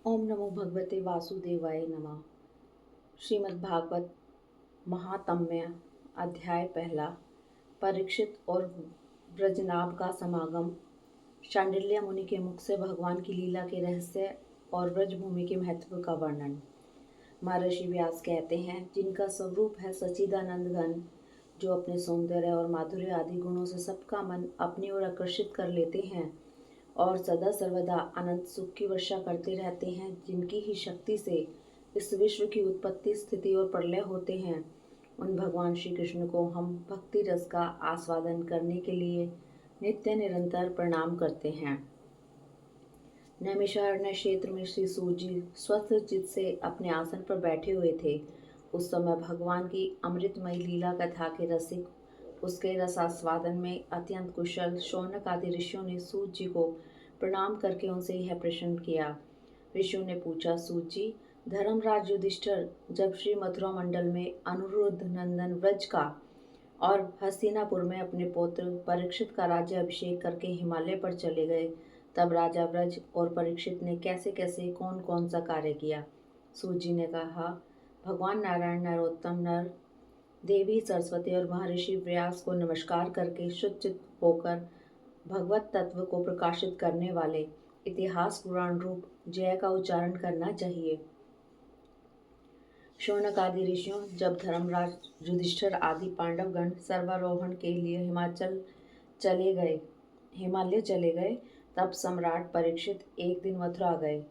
ओम नमो भगवते वासुदेवाय नमः। श्रीमद् भागवत महात्म्य अध्याय पहला। परीक्षित और ब्रजनाभ का समागम। शांडिल्य मुनि के मुख से भगवान की लीला के रहस्य और ब्रजभूमि के महत्व का वर्णन। महर्षि व्यास कहते हैं, जिनका स्वरूप है सच्चिदानंद घन, जो अपने सौंदर्य और माधुर्य आदि गुणों से सबका मन अपनी ओर आकर्षित कर लेते हैं और सदा सर्वदा अनंत सुख की वर्षा करते रहते हैं, जिनकी ही शक्ति से इस विश्व की उत्पत्ति, स्थिति और प्रलय होते हैं, उन भगवान श्री कृष्ण को हम भक्ति रस का आस्वादन करने के लिए नित्य निरंतर प्रणाम करते हैं। नैमिषारण्य क्षेत्र में श्री सूत जी स्वस्थ चित्त से अपने आसन पर बैठे हुए थे। उस समय भगवान की अमृतमयी लीला कथा के रसिक, उसके रसास्वादन में अत्यंत कुशल शौनक आदि ऋषियों ने सूत जी को प्रणाम करके उनसे यह प्रश्न किया। ऋषियों ने पूछा, सूत जी, धर्मराज युधिष्ठिर जब श्री मथुरा मंडल में अनुरुद्ध नंदन व्रज का और हस्तिनापुर में अपने पुत्र परीक्षित का राज्य अभिषेक करके हिमालय पर चले गए, तब राजा व्रज और परीक्षित ने कैसे कैसे कौन कौन सा कार्य किया। सूत जी ने कहा, भगवान नारायण, नरोत्तम नर, देवी सरस्वती और महर्षि व्यास को नमस्कार करके शुचित होकर भगवत तत्व को प्रकाशित करने वाले इतिहास पुराण रूप जय का उच्चारण करना चाहिए। शौनक आदि ऋषियों जब धर्मराज युधिष्ठिर आदि पांडवगण सर्वारोहण के लिए हिमालय चले गए, तब सम्राट परीक्षित एक दिन मथुरा गए।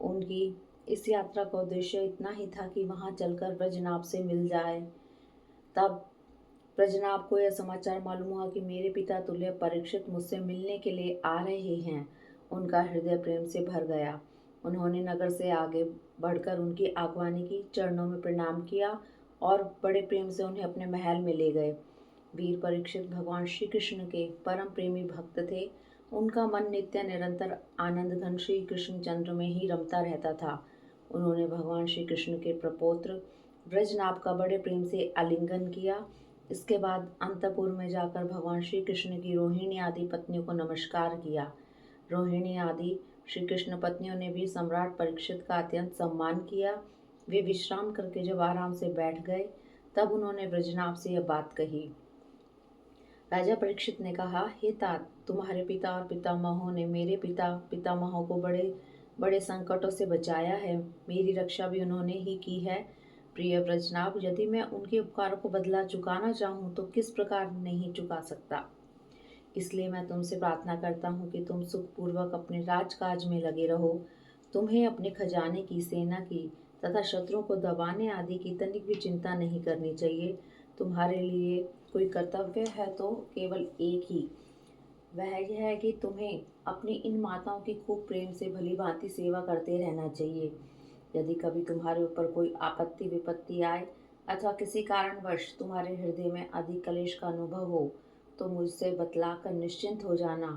उनकी इस यात्रा का उद्देश्य इतना ही था कि वहां चलकर ब्रजनाभ से मिल जाए। तब ब्रजनाभ को यह समाचार मालूम हुआ कि मेरे पिता तुल्य परीक्षित मुझसे मिलने के लिए आ रहे हैं। उनका हृदय प्रेम से भर गया। उन्होंने नगर से आगे बढ़कर उनकी आगवानी की, चरणों में प्रणाम किया और बड़े प्रेम से उन्हें अपने महल में ले गए। वीर परीक्षित भगवान श्री कृष्ण के परम प्रेमी भक्त थे। उनका मन नित्य निरंतर आनंद घन श्री कृष्ण चंद्र में ही रमता रहता था। उन्होंने भगवान श्री कृष्ण के प्रपौत्र ब्रजनाभ का बड़े प्रेम से आलिंगन किया। इसके बाद अंतपुर में जाकर भगवान श्री कृष्ण की रोहिणी आदि पत्नियों को नमस्कार किया। रोहिणी आदि श्री कृष्ण पत्नियों ने भी सम्राट परीक्षित का अत्यंत सम्मान किया। वे विश्राम करके जब आराम से बैठ गए, तब उन्होंने ब्रजनाभ से यह बात कही। राजा परीक्षित ने कहा, हे तात, तुम्हारे पिता और पितामहों ने मेरे पितामहों को बड़े बड़े संकटों से बचाया है। मेरी रक्षा भी उन्होंने ही की है। प्रिय ब्रजनाभ, यदि मैं उनके उपकारों को बदला चुकाना चाहूँ तो किस प्रकार नहीं चुका सकता। इसलिए मैं तुमसे प्रार्थना करता हूँ कि तुम सुखपूर्वक अपने राजकाज में लगे रहो। तुम्हें अपने खजाने की, सेना की तथा शत्रुओं को दबाने आदि की तनिक भी चिंता नहीं करनी चाहिए। तुम्हारे लिए कोई कर्तव्य है तो केवल एक ही, वह यह है कि तुम्हें अपनी इन माताओं की खूब प्रेम से भली भांति सेवा करते रहना चाहिए। यदि कभी तुम्हारे ऊपर कोई आपत्ति विपत्ति आए अथवा किसी कारणवश तुम्हारे हृदय में अधिक कलेश का अनुभव हो, तो मुझसे बतलाकर निश्चिंत हो जाना।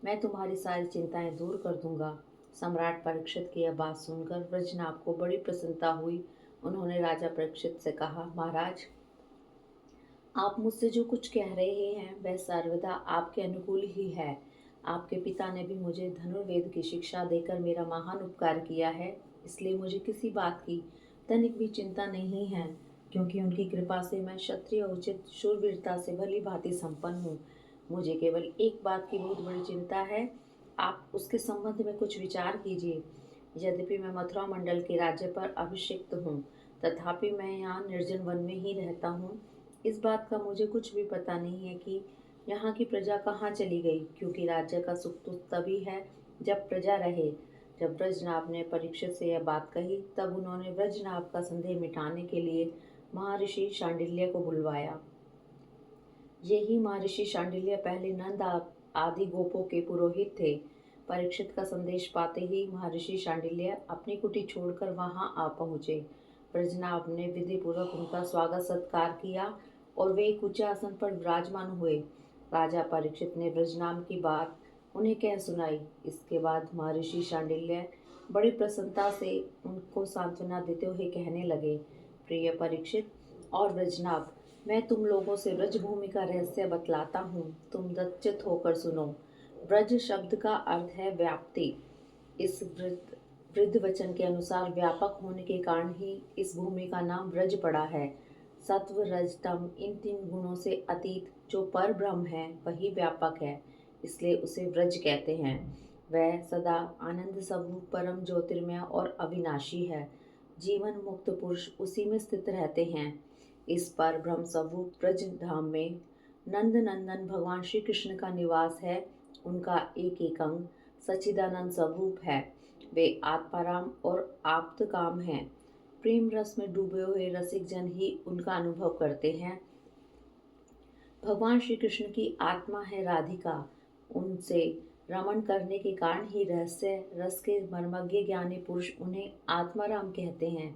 मैं तुम्हारी सारी चिंताएं दूर कर दूंगा। सम्राट परीक्षित की यह बात सुनकर ब्रजनाभ को बड़ी प्रसन्नता हुई। उन्होंने राजा परीक्षित से कहा, महाराज, आप मुझसे जो कुछ कह रहे हैं वह सर्वदा आपके अनुकूल ही है। आपके पिता ने भी मुझे धनुर्वेद की शिक्षा देकर मेरा महान उपकार किया है, इसलिए मुझे किसी बात की तनिक भी चिंता नहीं है, क्योंकि उनकी कृपा से मैं क्षत्रिय उचित शूरवीरता से भली भांति संपन्न हूँ। मुझे केवल एक बात की बहुत बड़ी चिंता है, आप उसके संबंध में कुछ विचार कीजिए। यद्यपि मैं मथुरा मंडल के राज्य पर अभिषिक्त हूँ, तथापि मैं यहाँ निर्जन वन में ही रहता हूँ। इस बात का मुझे कुछ भी पता नहीं है कि यहाँ की प्रजा कहाँ चली गई, क्योंकि राज्य का सुख तो तभी है जब प्रजा रहे। जब ब्रजनाभ ने परीक्षित से यह बात कही, तब उन्होंने ब्रजनाभ का संदेह मिटाने के लिए महर्षि शांडिल्य को बुलवाया। यही महर्षि शांडिल्य पहले नंद आदि गोपों के पुरोहित थे। परीक्षित का संदेश पाते ही महर्षि शांडिल्य अपनी कुटी छोड़कर वहां आ पहुंचे। ब्रजनाभ ने विधि पूर्वक उनका स्वागत सत्कार किया और वे एक ऊंचे आसन पर विराजमान हुए। राजा परीक्षित ने ब्रजनाभ की बात उन्हें कह सुनाई। इसके बाद महर्षि शांडिल्य बड़ी प्रसन्नता से उनको सांत्वना देते हुए कहने लगे, प्रिय परीक्षित और ब्रजनाभ, मैं तुम लोगों से ब्रजभूमि का रहस्य बतलाता हूँ, तुम दच्चित होकर सुनो। ब्रज शब्द का अर्थ है व्याप्ति। इस वृद्ध वचन के अनुसार व्यापक होने के कारण ही इस भूमि का नाम ब्रज पड़ा है। सत्व रज तम इन तीन गुणों से अतीत जो पर ब्रह्म है वही व्यापक है, इसलिए उसे ब्रज कहते हैं। वह सदा आनंद स्वरूप परम ज्योतिर्मय और अविनाशी है। जीवन मुक्त पुरुष उसी में स्थित रहते हैं। इस पर ब्रह्म स्वरूप ब्रज धाम में नंद नंदन भगवान श्री कृष्ण का निवास है। उनका एक एक अंग सच्चिदानंद स्वरूप है। वे आत्माराम और आप्त काम हैं। प्रेम रस में डूबे हुए रसिक जन ही उनका अनुभव करते हैं। भगवान श्री कृष्ण की आत्मा है राधिका। उनसे रमण करने के कारण ही रहस्य रस के मर्मज्ञ ज्ञानी पुरुष उन्हें आत्माराम कहते हैं।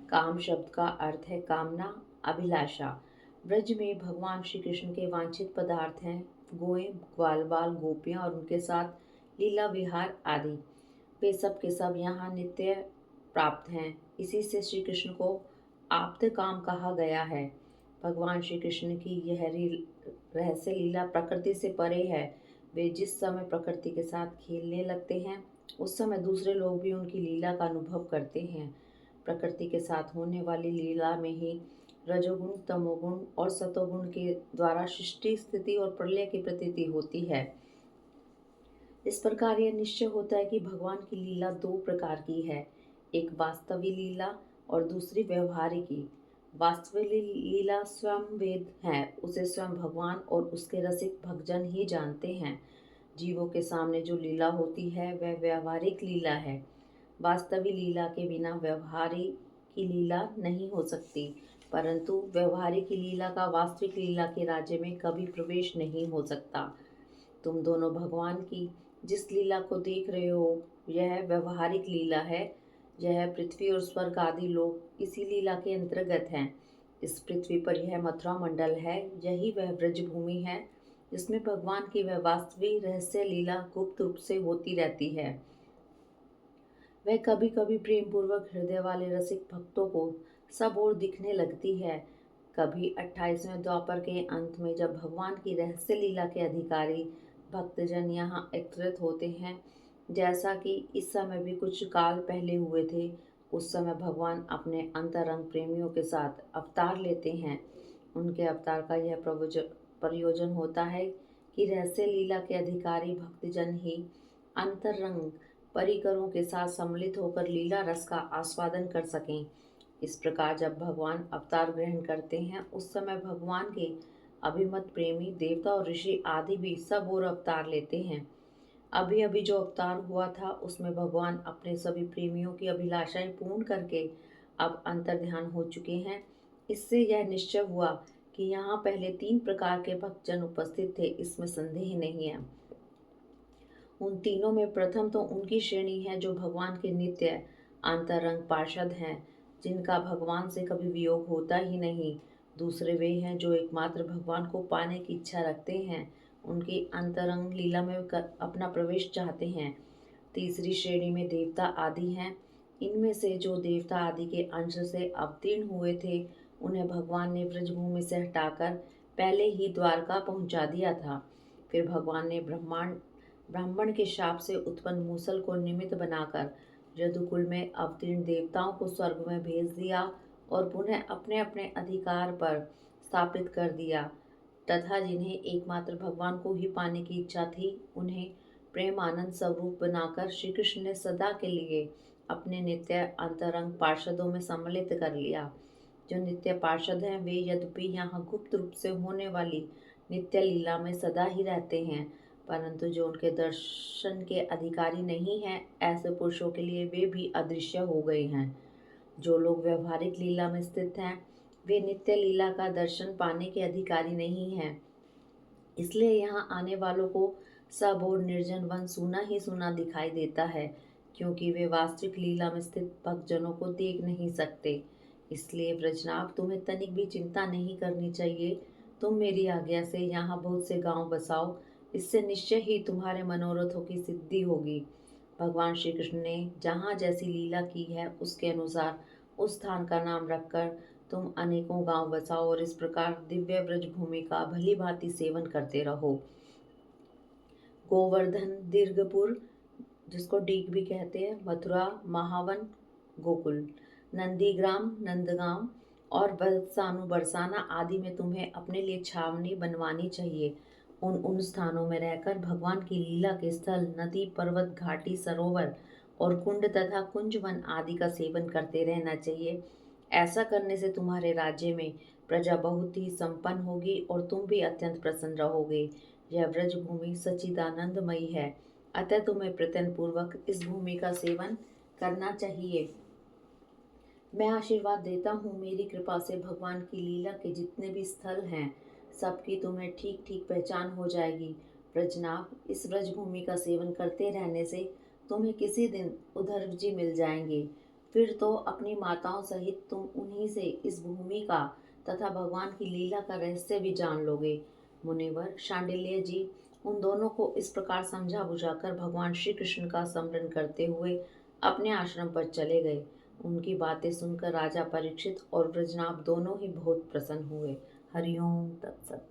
काम शब्द का अर्थ है कामना, अभिलाषा। ब्रज में भगवान श्री कृष्ण के वांछित पदार्थ हैं गोएं, ग्वाल बाल, गोपियां और उनके साथ लीला विहार आदि। वे सब के सब यहाँ नित्य प्राप्त हैं। इसी से श्री कृष्ण को आप्त काम कहा गया है। भगवान श्री कृष्ण की यह रहस्य लीला प्रकृति से परे है। वे जिस समय प्रकृति के साथ खेलने लगते हैं उस समय दूसरे लोग भी उनकी लीला का अनुभव करते हैं। प्रकृति के साथ होने वाली लीला में ही रजोगुण, तमोगुण और सतोगुण के द्वारा सृष्टि, स्थिति और प्रलय की प्रतीति होती है। इस प्रकार यह निश्चय होता है कि भगवान की लीला दो प्रकार की है, एक वास्तविक लीला और दूसरी व्यवहारिकी। वास्तविक लीला स्वयं वेद है, उसे स्वयं भगवान और उसके रसिक भक्तजन ही जानते हैं। जीवों के सामने जो लीला होती है वह व्यवहारिक लीला है। वास्तविक लीला के बिना व्यवहारिक की लीला नहीं हो सकती, परंतु व्यवहारिक की लीला का वास्तविक लीला के राज्य में कभी प्रवेश नहीं हो सकता। तुम दोनों भगवान की जिस लीला को देख रहे हो यह व्यवहारिक लीला है। यह पृथ्वी और स्वर्ग आदि लोग इसी लीला के अंतर्गत हैं। इस पृथ्वी पर यह मथुरा मंडल है, यही वह ब्रज भूमि है जिसमें भगवान की वह वास्तविक रहस्य लीला गुप्त रूप से होती रहती है। वह कभी कभी प्रेम पूर्वक हृदय वाले रसिक भक्तों को सब ओर दिखने लगती है। कभी 28वें द्वापर के अंत में जब भगवान की रहस्य लीला के अधिकारी भक्तजन यहाँ एकत्रित होते हैं, जैसा कि इस समय भी कुछ काल पहले हुए थे, उस समय भगवान अपने अंतरंग प्रेमियों के साथ अवतार लेते हैं। उनके अवतार का यह प्रयोजन होता है कि रहस्य लीला के अधिकारी भक्तजन ही अंतरंग परिकरों के साथ सम्मिलित होकर लीला रस का आस्वादन कर सकें। इस प्रकार जब भगवान अवतार ग्रहण करते हैं उस समय भगवान के अभिमत प्रेमी देवता और ऋषि आदि भी सब और अवतार लेते हैं। अभी अभी जो अवतार हुआ था उसमें भगवान अपने सभी प्रेमियों की अभिलाषाएं पूर्ण करके अब अंतर्ध्यान हो चुके हैं। इससे यह निश्चय हुआ कि यहाँ पहले 3 प्रकार के भक्तजन उपस्थित थे, इसमें संदेह नहीं है। उन तीनों में प्रथम तो उनकी श्रेणी है जो भगवान के नित्य अंतरंग पार्षद हैं, जिनका भगवान से कभी वियोग होता ही नहीं। दूसरे वे हैं जो एकमात्र भगवान को पाने की इच्छा रखते हैं, उनकी अंतरंग लीला में अपना प्रवेश चाहते हैं। तीसरी श्रेणी में देवता आदि हैं। इनमें से जो देवता आदि के अंश से अवतीर्ण हुए थे उन्हें भगवान ने ब्रजभूमि से हटाकर पहले ही द्वारका पहुंचा दिया था। फिर भगवान ने ब्राह्मण के शाप से उत्पन्न मूसल को निमित्त बनाकर यदुकुल में अवतीर्ण देवताओं को स्वर्ग में भेज दिया और पुनः अपने अपने अधिकार पर स्थापित कर दिया तथा जिन्हें एकमात्र भगवान को ही पाने की इच्छा थी उन्हें प्रेम आनंद स्वरूप बनाकर श्री कृष्ण ने सदा के लिए अपने नित्य अंतरंग पार्षदों में सम्मिलित कर लिया। जो नित्य पार्षद हैं वे यद्यपि यहाँ गुप्त रूप से होने वाली नित्य लीला में सदा ही रहते हैं, परंतु जो उनके दर्शन के अधिकारी नहीं हैं ऐसे पुरुषों के लिए वे भी अदृश्य हो गए हैं। जो लोग व्यवहारिक लीला में स्थित हैं वे नित्य लीला का दर्शन पाने के अधिकारी नहीं हैं। इसलिए यहाँ आने वालों को सब और निर्जन वन सूना ही सूना दिखाई देता है, क्योंकि वे वास्तविक लीला में स्थित भक्तजनों को देख नहीं सकते। इसलिए ब्रजनाभ तुम्हें तनिक भी चिंता नहीं करनी चाहिए। तुम मेरी आज्ञा से यहाँ बहुत से गांव बसाओ, इससे निश्चय ही तुम्हारे मनोरथों की सिद्धि होगी। भगवान श्री कृष्ण ने जहाँ जैसी लीला की है उसके अनुसार उस स्थान का नाम रखकर तुम अनेकों गांव बसाओ और इस प्रकार दिव्य ब्रज भूमि का भली भांति सेवन करते रहो। गोवर्धन, दीर्घपुर, जिसको डीग भी कहते हैं, मथुरा, महावन, गोकुल, नंदीग्राम, नंदगांव और बरसानु बरसाना आदि में तुम्हें अपने लिए छावनी बनवानी चाहिए। उन उन स्थानों में रहकर भगवान की लीला के स्थल, नदी, पर्वत, घाटी, सरोवर और कुंड तथा कुंजवन आदि का सेवन करते रहना चाहिए। ऐसा करने से तुम्हारे राज्य में प्रजा बहुत ही संपन्न होगी और तुम भी अत्यंत प्रसन्न रहोगे। यह ब्रज भूमि सच्चिदानंदमयी है, अतः तुम्हें प्रयत्न पूर्वक इस भूमि का सेवन करना चाहिए। मैं आशीर्वाद देता हूँ, मेरी कृपा से भगवान की लीला के जितने भी स्थल हैं, सबकी तुम्हें ठीक ठीक पहचान हो जाएगी। ब्रजनाभ, इस ब्रजभूमि का सेवन करते रहने से तुम्हें किसी दिन उधर जी मिल जाएंगे। फिर तो अपनी माताओं सहित तुम उन्हीं से इस भूमि का तथा भगवान की लीला का रहस्य भी जान लोगे। मुनिवर शांडिल्य जी उन दोनों को इस प्रकार समझा बुझाकर भगवान श्री कृष्ण का स्मरण करते हुए अपने आश्रम पर चले गए। उनकी बातें सुनकर राजा परीक्षित और ब्रजनाभ दोनों ही बहुत प्रसन्न हुए। हरिओम तत्सत।